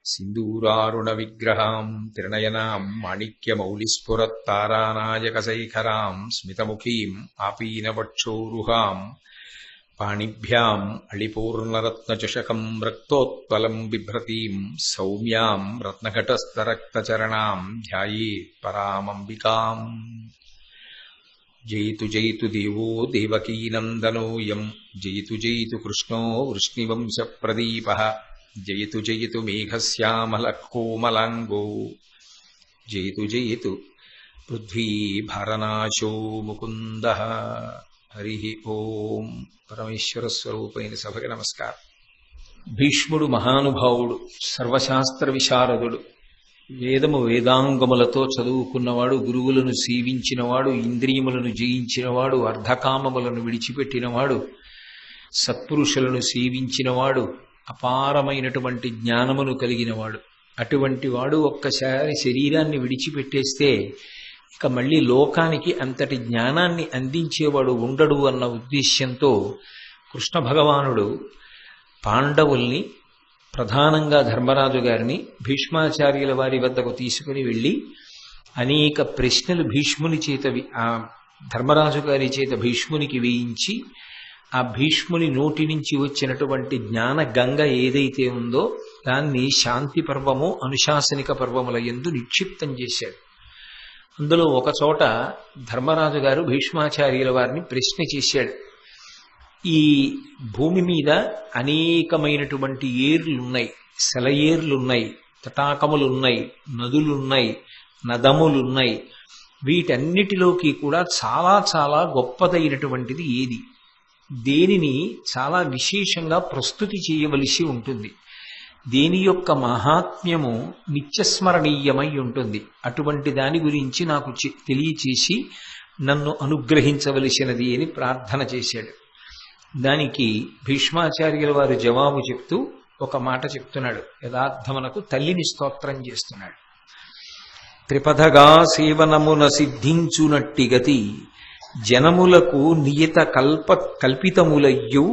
సింధూరారుణ విగ్రహాం త్రినయనాం మాణిక్యమౌళిస్ఫురత్తారానాయకశైఖరాం స్మితముఖీం ఆపీనవక్షోరుహాం పాణిభ్యాం అళిపూర్ణరత్నచషకం రక్తోత్పలం బిభ్రతీం సౌమ్యాం రత్నఘటస్థరక్తచరణాం ధ్యాయేత్ పరామంబికాం. జయతు జయతు దేవో దేవకీనందనోయం జయతు జయతు కృష్ణో వృష్ణివంశప్రదీపః జయతు జయతు మేఘశ్యామలకోమలాంగో జయతు జయతు పృథ్వీభారనాశో ముకుందః. హరి ఓం. పరమేశ్వర స్వరూపైన సభకి నమస్కారం. భీష్ముడు మహానుభావుడు, సర్వశాస్త్ర విశారదుడు, వేదము వేదాంగములతో చదువుకున్నవాడు, గురువులను సేవించినవాడు, ఇంద్రియములను జయించినవాడు, అర్ధకామములను విడిచిపెట్టినవాడు, సత్పురుషులను సేవించినవాడు, అపారమైనటువంటి జ్ఞానమును కలిగినవాడు. అటువంటి వాడు ఒక్కసారి శరీరాన్ని విడిచిపెట్టేస్తే ఇక మళ్ళీ లోకానికి అంతటి జ్ఞానాన్ని అందించేవాడు ఉండడు అన్న ఉద్దేశ్యంతో కృష్ణ భగవానుడు పాండవుల్ని, ప్రధానంగా ధర్మరాజు గారిని భీష్మాచార్యుల వారి వద్దకు తీసుకుని వెళ్ళి అనేక ప్రశ్నలు భీష్ముని చేత ధర్మరాజు గారి చేత భీష్మునికి వేయించి ఆ భీష్ముని నోటి నుంచి వచ్చినటువంటి జ్ఞాన గంగ ఏదైతే ఉందో దాన్ని శాంతి పర్వము, అనుశాసనిక పర్వముల యందు నిక్షిప్తం చేశాడు. అందులో ఒకచోట ధర్మరాజు గారు భీష్మాచార్యుల వారిని ప్రశ్న చేశాడు. ఈ భూమి మీద అనేకమైనటువంటి ఏర్లున్నాయి, సెలయేర్లున్నాయి, తటాకములున్నాయి, నదులున్నాయి, నదములున్నాయి. వీటన్నిటిలోకి కూడా చాలా చాలా గొప్పదైనటువంటిది ఏది? దేనిని చాలా విశేషంగా ప్రస్తుతి చేయవలసి ఉంటుంది, దేని యొక్క మహాత్మ్యము నిత్యస్మరణీయమై ఉంటుంది. అటువంటి దాని గురించి నాకు తెలియచేసి నన్ను అనుగ్రహించవలసినది అని ప్రార్థన చేశాడు. దానికి భీష్మాచార్యుల వారు జవాబు చెప్తూ ఒక మాట చెప్తున్నాడు. యథార్థమునకు తల్లిని స్తోత్రం చేస్తున్నాడు. త్రిపథగా సేవనమున సిద్ధించునట్టి గతి జనములకు నియత కల్పితములయ్యు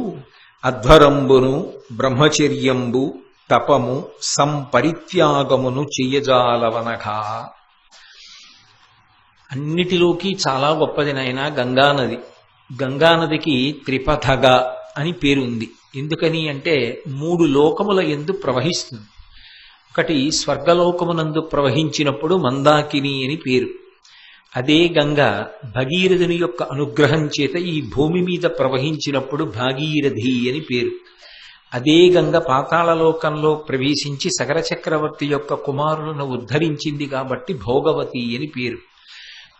అధ్వరంబును బ్రహ్మచర్యంబు తపము సంపరిత్యాగమును చెయ్యజాలవనగా. అన్నిటిలోకి చాలా గొప్పది నాయన గంగానది. గంగానదికి త్రిపథగా అని పేరుంది. ఎందుకని అంటే 3 లోకముల యందు ప్రవహిస్తుంది. ఒకటి స్వర్గలోకమునందు ప్రవహించినప్పుడు మందాకిని అని పేరు. అదే గంగ భగీరథుని యొక్క అనుగ్రహం చేత ఈ భూమి మీద ప్రవహించినప్పుడు భాగీరథి అని పేరు. అదే గంగ పాతాళలోకంలో ప్రవేశించి సగర చక్రవర్తి యొక్క కుమారులను ఉద్ధరించింది కాబట్టి భోగవతి అని పేరు.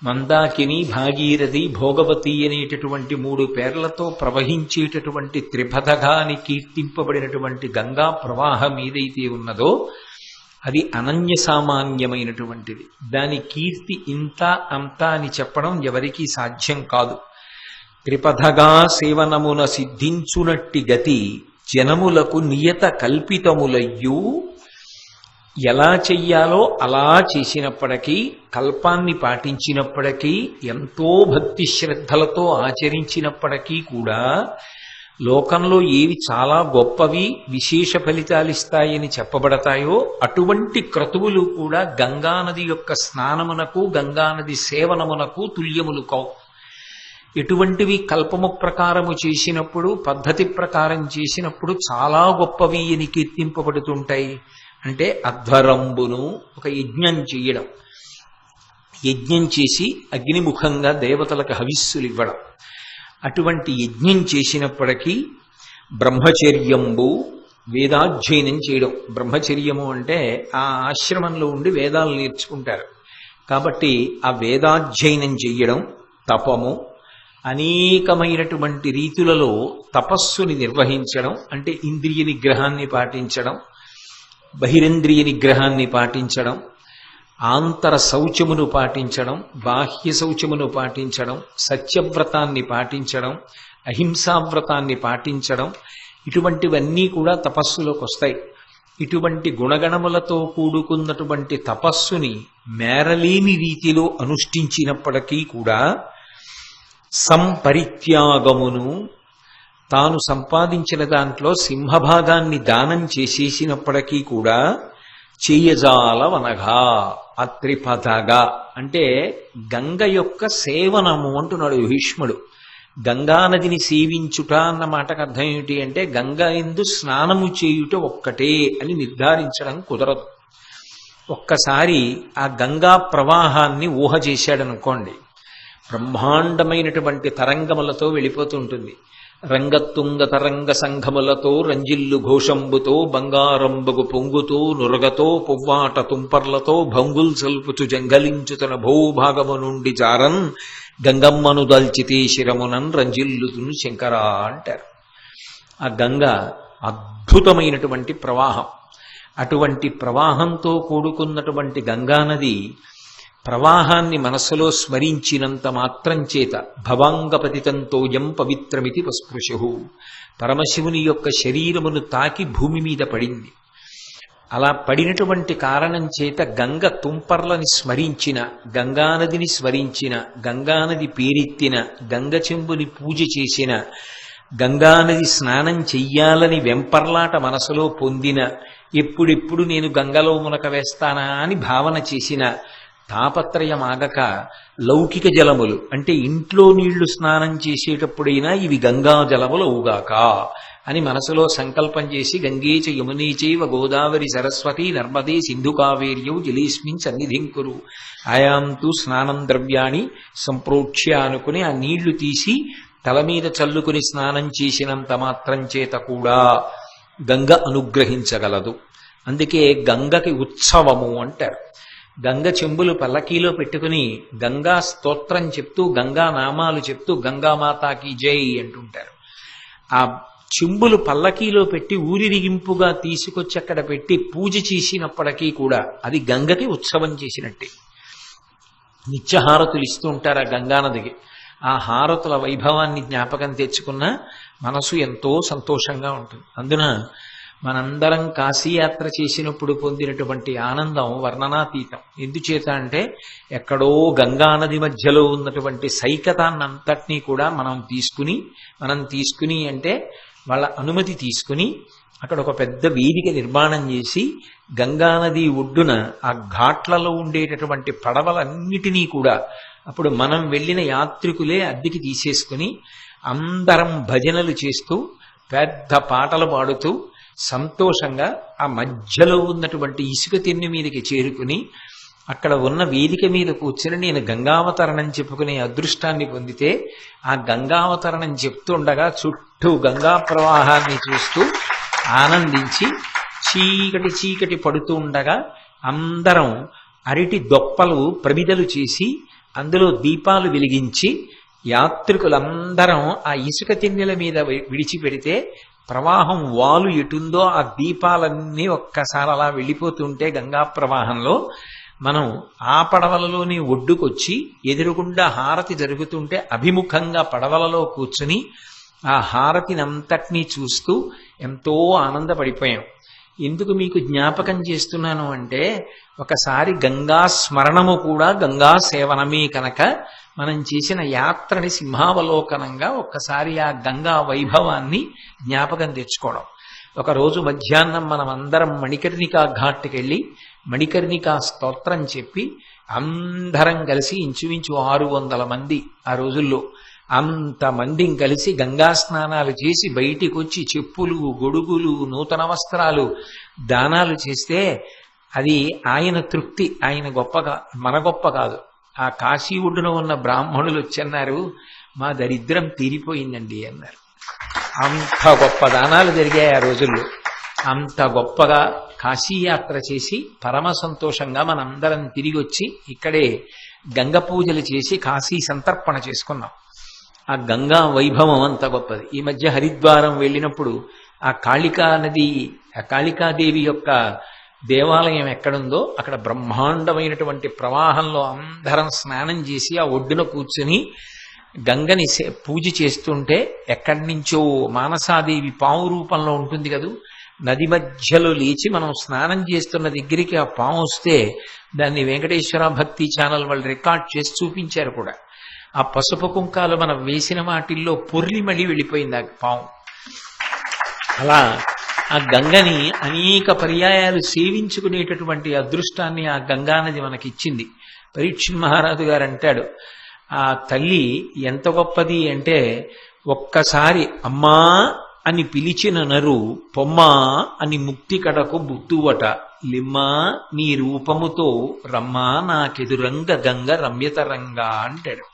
మందాకిని, భాగీరథి, భోగవతి అనేటటువంటి 3 పేర్లతో ప్రవహించేటటువంటి త్రిపథగా అని కీర్తింపబడినటువంటి గంగా ప్రవాహం ఏదైతే ఉన్నదో అది అనన్య సామాన్యమైనటువంటిది. దాని కీర్తి ఇంత అంత అని చెప్పడం ఎవరికీ సాధ్యం కాదు. త్రిపథగా సేవనమున సిద్ధించునట్టి గతి జనములకు నియత కల్పితములయ్యూ. ఎలా చెయ్యాలో అలా చేసినప్పటికీ, కల్పాన్ని పాటించినప్పటికీ, ఎంతో భక్తి శ్రద్ధలతో ఆచరించినప్పటికీ కూడా లోకంలో ఏవి చాలా గొప్పవి, విశేష ఫలితాలిస్తాయని చెప్పబడతాయో అటువంటి క్రతువులు కూడా గంగానది యొక్క స్నానమునకు, గంగానది సేవనమునకు తుల్యములు కావు. ఎటువంటివి కల్పము ప్రకారము చేసినప్పుడు, పద్ధతి ప్రకారం చేసినప్పుడు చాలా గొప్పవి అని కీర్తింపబడుతుంటాయి అంటే అధ్వరంబును, ఒక యజ్ఞం చేయడం, యజ్ఞం చేసి అగ్నిముఖంగా దేవతలకు హవిస్సులు ఇవ్వడం. అటువంటి యజ్ఞం చేసినప్పటికీ బ్రహ్మచర్యంబు, వేదాధ్యయనం చేయడం. బ్రహ్మచర్యము అంటే ఆ ఆశ్రమంలో ఉండి వేదాలు నేర్చుకుంటారు కాబట్టి ఆ వేదాధ్యయనం చెయ్యడం, తపము, అనేకమైనటువంటి రీతులలో తపస్సుని నిర్వహించడం అంటే ఇంద్రియ నిగ్రహాన్ని పాటించడం, బహిరేంద్రియ నిగ్రహాన్ని పాటించడం, ఆంతర శౌచమును పాటించడం, బాహ్య శౌచమును పాటించడం, సత్యవ్రతాన్ని పాటించడం, అహింసావ్రతాన్ని పాటించడం, ఇటువంటివన్నీ కూడా తపస్సులోకి వస్తాయి. ఇటువంటి గుణగణములతో కూడుకున్నటువంటి తపస్సుని మేరలేని రీతిలో అనుష్ఠించినప్పటికీ కూడా సంపరిత్యాగమును, తాను సంపాదించిన దాంట్లో సింహభాగాన్ని దానం చేసేసినప్పటికీ కూడా చేయజాలవనగా అత్రిపథగా అంటే గంగ యొక్క సేవనము అంటున్నాడు భీష్ముడు. గంగానదిని సేవించుట అన్న మాటకు అర్థం ఏమిటి అంటే గంగ ఎందు స్నానము చేయుట ఒక్కటే అని నిర్ధారించడం కుదరదు. ఒక్కసారి ఆ గంగా ప్రవాహాన్ని ఊహ చేశాడనుకోండి, బ్రహ్మాండమైనటువంటి తరంగములతో వెళ్ళిపోతుంటుంది. రంగతుంగ తరంగ సంఘములతో రంజిల్లు ఘోషంబుతో బంగారంబగు పొంగుతో నురగతో పువ్వాట తుంపర్లతో భంగుల్ సల్పుచు జంగలించుతన భూభాగము నుండి జారన్ గంగమ్మను దల్చితే శిరమునన్ రంజిల్లుతును శంకరా అంటారు. ఆ గంగ అద్భుతమైనటువంటి ప్రవాహం. అటువంటి ప్రవాహంతో కూడుకున్నటువంటి గంగానది ప్రవాహాన్ని మనస్సులో స్మరించినంత మాత్రం చేత భవాంగపతితంతోయం పవిత్రమితి పస్పృశు పరమశివుని యొక్క శరీరమును తాకి భూమి మీద పడింది. అలా పడినటువంటి కారణం చేత గంగ తుంపర్లని స్మరించిన, గంగానదిని స్మరించిన, గంగానది పేరెత్తిన, గంగ చెంబుని పూజ చేసిన, గంగానది స్నానం చెయ్యాలని వెంపర్లాట మనసులో పొందిన, ఎప్పుడెప్పుడు నేను గంగలో మునక వేస్తానా అని భావన చేసిన, తాపత్రయమాగక లౌకిక జలములు అంటే ఇంట్లో నీళ్లు స్నానం చేసేటప్పుడైనా ఇవి గంగా జలములు అవుగాక అని మనసులో సంకల్పం చేసి గంగేచ యమునేచైవ గోదావరి సరస్వతి నర్మదే సింధు కావేర్యౌ జలేస్మిన్ సన్నిధిం కురు ఆయాంతు స్నానం ద్రవ్యాన్ని సంప్రోక్ష్య అనుకుని ఆ నీళ్లు తీసి తల మీద చల్లుకుని స్నానం చేసినంత మాత్రం చేత కూడా గంగ అనుగ్రహించగలదు. అందుకే గంగకి ఉత్సవము అంటారు. గంగ చెంబులు పల్లకీలో పెట్టుకుని గంగా స్తోత్రం చెప్తూ, గంగా నామాలు చెప్తూ గంగామాతాకి జై అంటుంటారు. ఆ చెంబులు పల్లకీలో పెట్టి ఊరిరిగింపుగా తీసుకొచ్చి అక్కడ పెట్టి పూజ చేసినప్పటికీ కూడా అది గంగకి ఉత్సవం చేసినట్టే. నిత్యహారతులు ఇస్తూ ఉంటారు ఆ గంగానదికి. ఆ హారతుల వైభవాన్ని జ్ఞాపకం తెచ్చుకున్న మనసు ఎంతో సంతోషంగా ఉంటుంది. అందున మనందరం కాశీయాత్ర చేసినప్పుడు పొందినటువంటి ఆనందం వర్ణనాతీతం. ఎందుచేత అంటే ఎక్కడో గంగానది మధ్యలో ఉన్నటువంటి సైకతాన్నంతటినీ కూడా మనం తీసుకుని అంటే వాళ్ళ అనుమతి తీసుకుని అక్కడ ఒక పెద్ద వేదిక నిర్మాణం చేసి గంగానది ఒడ్డున ఆ ఘాట్లలో ఉండేటటువంటి పడవలన్నిటినీ కూడా అప్పుడు మనం వెళ్ళిన యాత్రికులే అద్దెకి తీసేసుకుని అందరం భజనలు చేస్తూ పెద్ద పాటలు పాడుతూ సంతోషంగా ఆ మధ్యలో ఉన్నటువంటి ఇసుక తిన్నె మీదకి చేరుకుని అక్కడ ఉన్న వేదిక మీద కూర్చుని నేను గంగావతరణం చెప్పుకునే అదృష్టాన్ని పొందితే ఆ గంగావతరణం చెప్తుండగా చుట్టూ గంగా ప్రవాహాన్ని చూస్తూ ఆనందించి చీకటి పడుతూ ఉండగా అందరం అరటి దొప్పలు ప్రమిదలు చేసి అందులో దీపాలు వెలిగించి యాత్రికులందరం ఆ ఇసుక తిన్నెల మీద విడిచిపెడితే ప్రవాహం వాలు ఎటుందో ఆ దీపాలన్నీ ఒక్కసారి అలా వెళ్ళిపోతుంటే గంగా ప్రవాహంలో మనం ఆ పడవలలోని ఒడ్డుకొచ్చి ఎదురుగుండా హారతి జరుగుతుంటే అభిముఖంగా పడవలలో కూర్చుని ఆ హారతిని అంతటినీ చూస్తూ ఎంతో ఆనందపడిపోయాం. ఎందుకు మీకు జ్ఞాపకం చేస్తున్నాను అంటే ఒకసారి గంగా స్మరణము కూడా గంగా సేవనమే కనుక మనం చేసిన యాత్రని సింహావలోకనంగా ఒక్కసారి ఆ గంగా వైభవాన్ని జ్ఞాపకం తెచ్చుకోవడం. ఒకరోజు మధ్యాహ్నం మనం అందరం మణికర్ణికా ఘాట్కి వెళ్ళి మణికర్ణికా స్తోత్రం చెప్పి అందరం కలిసి ఇంచుమించు 600 మంది ఆ రోజుల్లో అంతమందిని కలిసి గంగా స్నానాలు చేసి బయటికి వచ్చి చెప్పులు, గొడుగులు, నూతన వస్త్రాలు దానాలు చేస్తే అది ఆయన తృప్తి, ఆయన గొప్పగా మన గొప్ప కాదు. ఆ కాశీ ఒడ్డున ఉన్న బ్రాహ్మణులు వచ్చన్నారు, మా దరిద్రం తీరిపోయిందండి అన్నారు. అంత గొప్ప దానాలు జరిగాయి ఆ రోజుల్లో. అంత గొప్పగా కాశీయాత్ర చేసి పరమ సంతోషంగా మనందరం తిరిగి వచ్చి ఇక్కడే గంగ పూజలు చేసి కాశీ సంతర్పణ చేసుకున్నాం. ఆ గంగా వైభవం అంత గొప్పది. ఈ మధ్య హరిద్వారం వెళ్ళినప్పుడు ఆ కాళికా నది, ఆ కాళికాదేవి యొక్క దేవాలయం ఎక్కడుందో అక్కడ బ్రహ్మాండమైనటువంటి ప్రవాహంలో అందరం స్నానం చేసి ఆ ఒడ్డున కూర్చుని గంగని పూజ చేస్తుంటే ఎక్కడి నుంచో మానసాదేవి పాము రూపంలో ఉంటుంది కదూ, నది మధ్యలో లేచి మనం స్నానం చేస్తున్న దగ్గరికి ఆ పాము వస్తే దాన్ని వెంకటేశ్వర భక్తి ఛానల్ వాళ్ళు రికార్డ్ చేసి చూపించారు కూడా. ఆ పసుపు కుంకాలు మనం వేసిన వాటిల్లో పొర్లి మళ్ళీ వెళ్ళిపోయింది ఆ పాము. అలా ఆ గంగని అనేక పర్యాయాలు సేవించుకునేటటువంటి అదృష్టాన్ని ఆ గంగానది మనకిచ్చింది. పరీక్షణ్ మహారాజు గారు అంటాడు, ఆ తల్లి ఎంత గొప్పది అంటే, ఒక్కసారి అమ్మా అని పిలిచిన నరు పొమ్మా అని ముక్తి కడకు బుట్టువట, లిమ్మా నీ రూపముతో రమ్మా నాకెదురంగ గంగ రమ్యతరంగా అంటాడు.